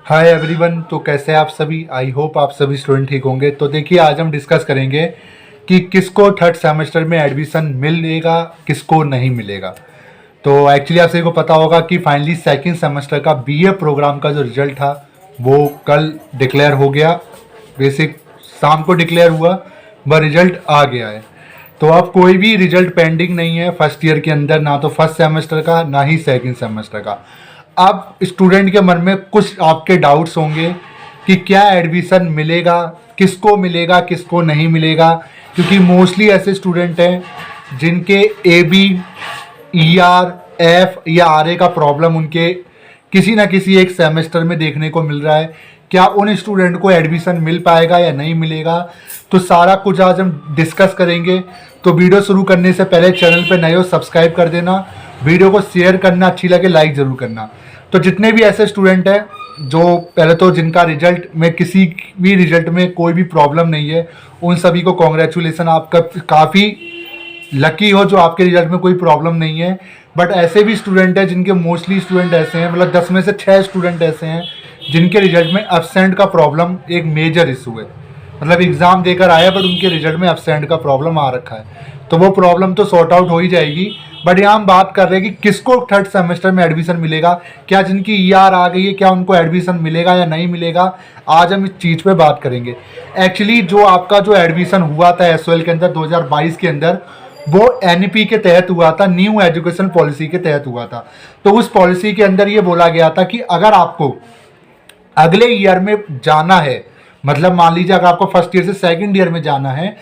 Hi everyone. तो कैसे हैं आप सभी? आई होप आप सभी स्टूडेंट ठीक होंगे। तो देखिए, आज हम डिस्कस करेंगे कि किसको थर्ड सेमेस्टर में एडमिशन मिलेगा, किसको नहीं मिलेगा। तो एक्चुअली आप सभी को पता होगा कि फाइनली सेकंड सेमेस्टर का बीए प्रोग्राम का जो रिजल्ट था वो कल डिक्लेयर हो गया। बेसिक शाम को डिक्लेयर हुआ, वह रिजल्ट आ गया है। तो अब कोई भी रिजल्ट पेंडिंग नहीं है फर्स्ट ईयर के अंदर, ना तो फर्स्ट सेमेस्टर का ना ही सेकंड सेमेस्टर का। अब स्टूडेंट के मन में कुछ आपके डाउट्स होंगे कि क्या एडमिशन मिलेगा, किसको मिलेगा, किसको नहीं मिलेगा, क्योंकि मोस्टली ऐसे स्टूडेंट हैं जिनके A B E R F या आर ए का प्रॉब्लम उनके किसी ना किसी एक सेमेस्टर में देखने को मिल रहा है। क्या उन स्टूडेंट को एडमिशन मिल पाएगा या नहीं मिलेगा, तो सारा कुछ आज हम डिस्कस करेंगे। तो वीडियो शुरू करने से पहले चैनल पे नए हो सब्सक्राइब कर देना, वीडियो को शेयर करना, अच्छी लगे लाइक ज़रूर करना। तो जितने भी ऐसे स्टूडेंट हैं जो पहले तो जिनका रिजल्ट में किसी भी रिजल्ट में कोई भी प्रॉब्लम नहीं है, उन सभी को कॉन्ग्रेचुलेसन। आपका काफ़ी लकी हो जो आपके रिजल्ट में कोई प्रॉब्लम नहीं है। बट ऐसे भी स्टूडेंट हैं जिनके मोस्टली स्टूडेंट ऐसे हैं, मतलब 10 में से 6 स्टूडेंट ऐसे हैं जिनके रिजल्ट में एब्सेंट का प्रॉब्लम एक मेजर इशू है। मतलब एग्ज़ाम देकर आया बट उनके रिजल्ट में एब्सेंट का प्रॉब्लम आ रखा है। तो वो प्रॉब्लम तो सॉर्ट आउट हो ही जाएगी। बट यहाँ हम बात कर रहे हैं कि किसको थर्ड सेमेस्टर में एडमिशन मिलेगा, क्या जिनकी ईआर आ गई है क्या उनको एडमिशन मिलेगा या नहीं मिलेगा। आज हम इस चीज़ पे बात करेंगे। एक्चुअली जो आपका जो एडमिशन हुआ था एसओएल के अंदर 2022 के अंदर, वो एनईपी के तहत हुआ था, न्यू एजुकेशन पॉलिसी के तहत हुआ था। तो उस पॉलिसी के अंदर ये बोला गया था कि अगर आपको अगले ईयर में जाना है, मतलब मान लीजिए अगर आपको फर्स्ट ईयर से सेकंड ईयर में जाना है,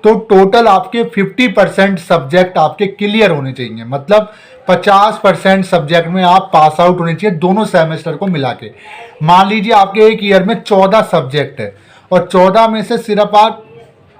तो टोटल आपके 50% सब्जेक्ट आपके क्लियर होने चाहिए। मतलब 50% सब्जेक्ट में आप पास आउट होने चाहिए दोनों सेमेस्टर को मिला के। मान लीजिए आपके एक ईयर में 14 सब्जेक्ट है और 14 में से सिर्फ आप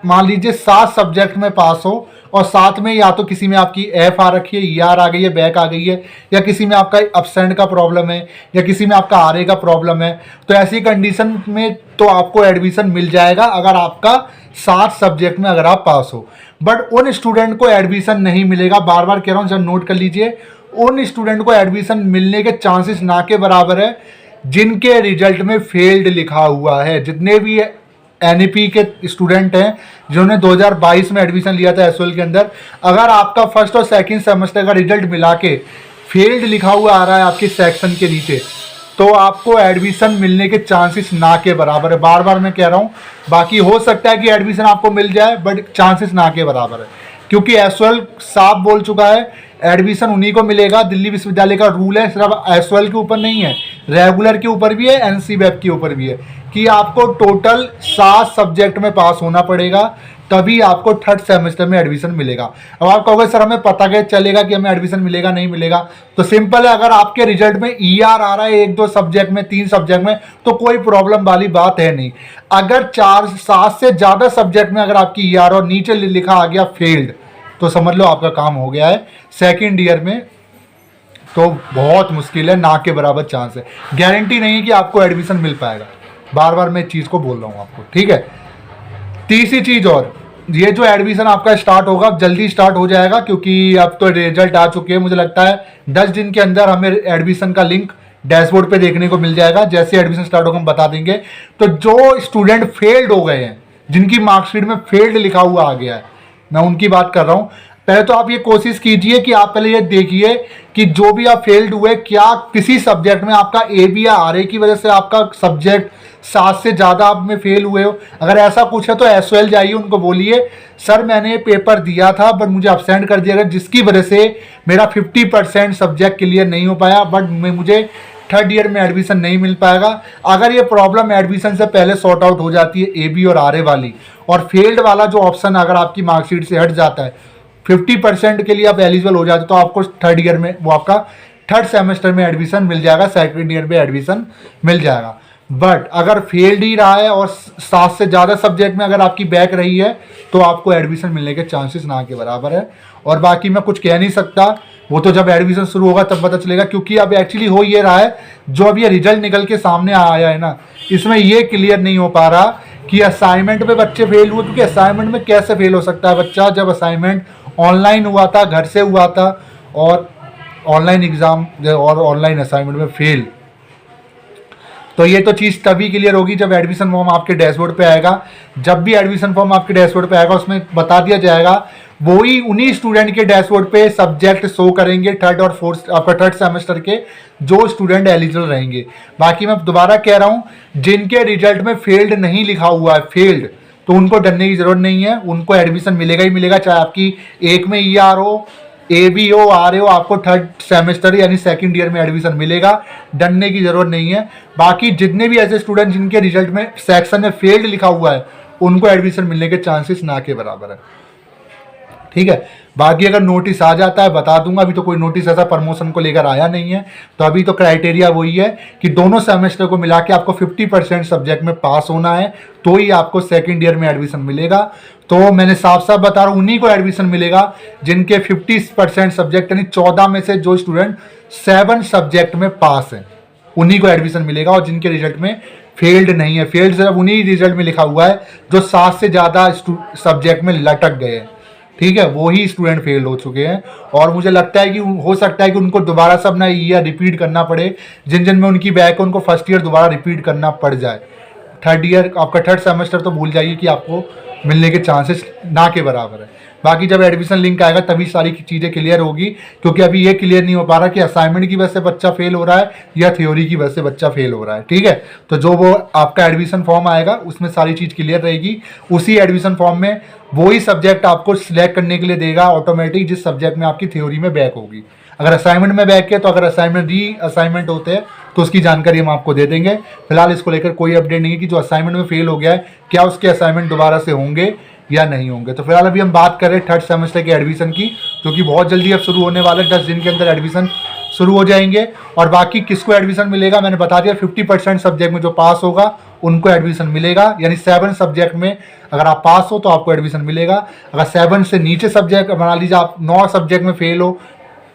मान लीजिए 7 सब्जेक्ट में पास हो, और साथ में या तो किसी में आपकी एफ आ रखी है, ई आर आ गई है, बैक आ गई है, या किसी में आपका अपसेंट का प्रॉब्लम है, या किसी में आपका आर ए का प्रॉब्लम है, तो ऐसी कंडीशन में तो आपको एडमिशन मिल जाएगा अगर आपका 7 सब्जेक्ट में अगर आप पास हो। बट उन स्टूडेंट को एडमिशन नहीं मिलेगा, बार बार कह रहा हूँ सर नोट कर लीजिए, उन स्टूडेंट को एडमिशन मिलने के चांसेस ना के बराबर है जिनके रिजल्ट में फेल्ड लिखा हुआ है। जितने भी एनईपी के स्टूडेंट हैं जिन्होंने 2022 में एडमिशन लिया था एसओएल के अंदर, अगर आपका फर्स्ट और सेकंड सेमेस्टर का रिजल्ट मिला के फेल्ड लिखा हुआ आ रहा है आपके सेक्शन के नीचे, तो आपको एडमिशन मिलने के चांसेस ना के बराबर है। बार बार मैं कह रहा हूँ, बाकी हो सकता है कि एडमिशन आपको मिल जाए बट चांसेस ना के बराबर है, क्योंकि एसओएल साफ बोल चुका है एडमिशन उन्हीं को मिलेगा। दिल्ली विश्वविद्यालय का रूल है, सिर्फ एसओएल के ऊपर नहीं है, रेगुलर के ऊपर भी है, एनसीबैप के ऊपर भी है, कि आपको टोटल 7 सब्जेक्ट में पास होना पड़ेगा तभी आपको थर्ड सेमेस्टर में एडमिशन मिलेगा। अब आप कहोगे सर हमें पता कैसे चलेगा कि हमें एडमिशन मिलेगा नहीं मिलेगा? तो सिंपल है, अगर आपके रिजल्ट में ईआर आ रहा है 1-2 सब्जेक्ट में, 3 सब्जेक्ट में, तो कोई प्रॉब्लम वाली बात है नहीं। अगर 4-7 से ज़्यादा सब्जेक्ट में अगर आपकी ईआर और नीचे लिखा आ गया फेल्ड, तो समझ लो आपका काम हो गया है। सेकेंड ईयर में तो बहुत मुश्किल है, ना के बराबर चांस है, गारंटी नहीं है कि आपको एडमिशन मिल पाएगा। बार बार मैं इस चीज़ को बोल रहा हूँ आपको, ठीक है। तीसरी चीज़ और, ये जो एडमिशन आपका स्टार्ट होगा जल्दी स्टार्ट हो जाएगा, क्योंकि अब तो रिजल्ट आ चुके हैं। मुझे लगता है 10 दिन के अंदर हमें एडमिशन का लिंक डैशबोर्ड पे देखने को मिल जाएगा। जैसे एडमिशन स्टार्ट होगा हम बता देंगे। तो जो स्टूडेंट फेल्ड हो गए हैं, जिनकी मार्कशीट में फेल्ड लिखा हुआ आ गया है, मैं उनकी बात कर रहा हूँ। पहले तो आप ये कोशिश कीजिए कि आप पहले ये देखिए कि जो भी आप फेल्ड हुए, क्या किसी सब्जेक्ट में आपका ए बी या आर ए की वजह से आपका सब्जेक्ट 7 से ज़्यादा आप में फेल हुए हो। अगर ऐसा कुछ है तो एसओएल जाइए, उनको बोलिए सर मैंने पेपर दिया था बट मुझे अपसेंट कर दिया गया, जिसकी वजह से मेरा 50% सब्जेक्ट क्लियर नहीं हो पाया, बट मुझे थर्ड ईयर में एडमिशन नहीं मिल पाएगा। अगर ये प्रॉब्लम एडमिशन से पहले सॉर्ट आउट हो जाती है ए बी और आर ए वाली, और फेल्ड वाला जो ऑप्शन अगर आपकी मार्कशीट से हट जाता है, 50% के लिए आप एलिजिबल हो जाते, तो आपको थर्ड ईयर में वो आपका थर्ड सेमेस्टर में एडमिशन मिल जाएगा, सेकंड ईयर में एडमिशन मिल जाएगा। बट अगर फेल्ड ही रहा है और 7 से ज़्यादा सब्जेक्ट में अगर आपकी बैक रही है, तो आपको एडमिशन मिलने के चांसेस ना के बराबर है। और बाकी मैं कुछ कह नहीं सकता, वो तो जब एडमिशन शुरू होगा तब पता चलेगा। क्योंकि अब एक्चुअली हो ये रहा है, जो अब ये रिजल्ट निकल के सामने आया है ना, इसमें ये क्लियर नहीं हो पा रहा कि असाइनमेंट में बच्चे फेल हुए। क्योंकि असाइनमेंट में कैसे फेल हो सकता है बच्चा, जब असाइनमेंट ऑनलाइन हुआ था, घर से हुआ था, और ऑनलाइन एग्ज़ाम और ऑनलाइन असाइनमेंट में फेल। तो ये तो चीज़ तभी क्लियर होगी जब एडमिशन फॉर्म आपके डैशबोर्ड पे आएगा। जब भी एडमिशन फॉर्म आपके डैशबोर्ड पे आएगा उसमें बता दिया जाएगा, वही उन्हीं स्टूडेंट के डैशबोर्ड पे सब्जेक्ट शो करेंगे थर्ड और फोर्थ आपका थर्ड सेमेस्टर के जो स्टूडेंट एलिजिबल रहेंगे। बाकी मैं दोबारा कह रहा हूँ, जिनके रिजल्ट में फेल्ड नहीं लिखा हुआ है, फेल्ड, तो उनको डरने की जरूरत नहीं है, उनको एडमिशन मिलेगा ही मिलेगा, चाहे आपकी एक में ER हो, AB हो, RA हो, आपको थर्ड सेमेस्टर यानी सेकंड ईयर में एडमिशन मिलेगा, डरने की जरूरत नहीं है। बाकी जितने भी ऐसे स्टूडेंट जिनके रिजल्ट में सेक्शन में फेल्ड लिखा हुआ है उनको एडमिशन मिलने के चांसेस ना के बराबर है, ठीक है। बाकी अगर नोटिस आ जाता है बता दूंगा, अभी तो कोई नोटिस ऐसा प्रमोशन को लेकर आया नहीं है, तो अभी तो क्राइटेरिया वही है कि दोनों सेमेस्टर को मिला के आपको 50% सब्जेक्ट में पास होना है, तो ही आपको सेकंड ईयर में एडमिशन मिलेगा। तो मैंने साफ साफ बता रहा हूँ, उन्हीं को एडमिशन मिलेगा जिनके 50% सब्जेक्ट यानी 14 में से जो स्टूडेंट 7 सब्जेक्ट में पास है उन्हीं को एडमिशन मिलेगा, और जिनके रिजल्ट में फेल्ड नहीं है। फेल्ड सिर्फ उन्हीं रिजल्ट में लिखा हुआ है जो 7 से ज़्यादा सब्जेक्ट में लटक गए हैं, ठीक है, वो ही स्टूडेंट फेल हो चुके हैं। और मुझे लगता है कि हो सकता है कि उनको दोबारा से अपना ईयर रिपीट करना पड़े, जिन जिन में उनकी बैक उनको फर्स्ट ईयर दोबारा रिपीट करना पड़ जाए। थर्ड ईयर आपका थर्ड सेमेस्टर तो भूल जाइए कि आपको मिलने के चांसेस ना के बराबर है। बाकी जब एडमिशन लिंक आएगा तभी सारी चीज़ें क्लियर होगी, क्योंकि अभी ये क्लियर नहीं हो पा रहा कि असाइनमेंट की वजह से बच्चा फेल हो रहा है या थ्योरी की वजह से बच्चा फेल हो रहा है, ठीक है। तो जो वो आपका एडमिशन फॉर्म आएगा उसमें सारी चीज़ क्लियर रहेगी। उसी एडमिशन फॉर्म में वही सब्जेक्ट आपको सिलेक्ट करने के लिए देगा ऑटोमेटिक जिस सब्जेक्ट में आपकी थ्योरी में बैक होगी। अगर असाइनमेंट में बैक है तो अगर असाइनमेंट असाइनमेंट होते हैं तो उसकी जानकारी हम आपको दे देंगे। फिलहाल इसको लेकर कोई अपडेट नहीं है कि जो असाइनमेंट में फेल हो गया है क्या उसके असाइनमेंट दोबारा से होंगे या नहीं होंगे। तो फिलहाल अभी हम बात कर रहे हैं थर्ड सेमेस्टर के एडमिशन की, जो कि बहुत जल्दी अब शुरू होने वाले 10 दिन के अंदर एडमिशन शुरू हो जाएंगे। और बाकी किसको एडमिशन मिलेगा मैंने बता दिया, 50% सब्जेक्ट में जो पास होगा उनको एडमिशन मिलेगा, यानी 7 सब्जेक्ट में अगर आप पास हो तो आपको एडमिशन मिलेगा। अगर 7 से नीचे सब्जेक्ट बना लीजिए, आप 9 सब्जेक्ट में फेल हो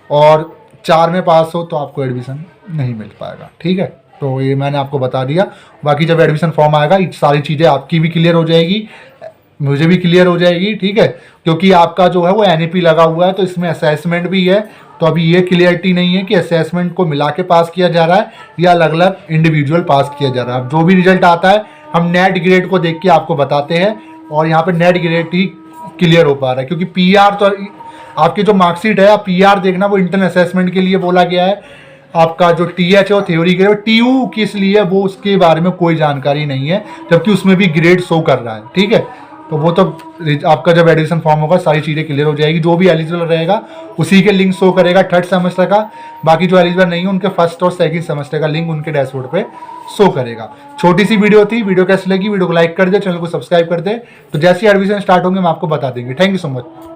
और 4 में पास हो तो आपको एडमिशन नहीं मिल पाएगा, ठीक है। तो ये मैंने आपको बता दिया। बाकी जब एडमिशन फॉर्म आएगा ये सारी चीज़ें आपकी भी क्लियर हो जाएगी, मुझे भी क्लियर हो जाएगी, ठीक है। क्योंकि आपका जो है वो NEP लगा हुआ है तो इसमें असेसमेंट भी है, तो अभी ये क्लियरिटी नहीं है कि असेसमेंट को मिला के पास किया जा रहा है या अलग अलग इंडिविजुअल पास किया जा रहा है। अब जो भी रिजल्ट आता है हम नेट ग्रेड को देख के आपको बताते हैं, और यहाँ पे नेट ग्रेड ही क्लियर हो पा रहा है, क्योंकि PR तो आपकी जो मार्कशीट है आप PR देखना, वो इंटरनल असेसमेंट के लिए बोला गया है। आपका जो TH है वो थ्योरी ग्रेड, TU किस लिए वो उसके बारे में कोई जानकारी नहीं है, जबकि उसमें भी ग्रेड शो कर रहा है, ठीक है। तो वो तो आपका जब एडमिशन फॉर्म होगा सारी चीज़ें क्लियर हो जाएगी। जो भी एलिजिबल रहेगा उसी के लिंक शो करेगा थर्ड सेमेस्टर का, बाकी जो एलिजिबल नहीं है उनके फर्स्ट और सेकंड सेमेस्टर का लिंक उनके डैशबोर्ड पे शो करेगा। छोटी सी वीडियो थी, वीडियो कैसी लगी वीडियो को लाइक कर दे, चैनल को सब्सक्राइब कर दे, तो जैसे ही एडमिशन स्टार्ट होंगे हम आपको बता देंगे। Thank you so much.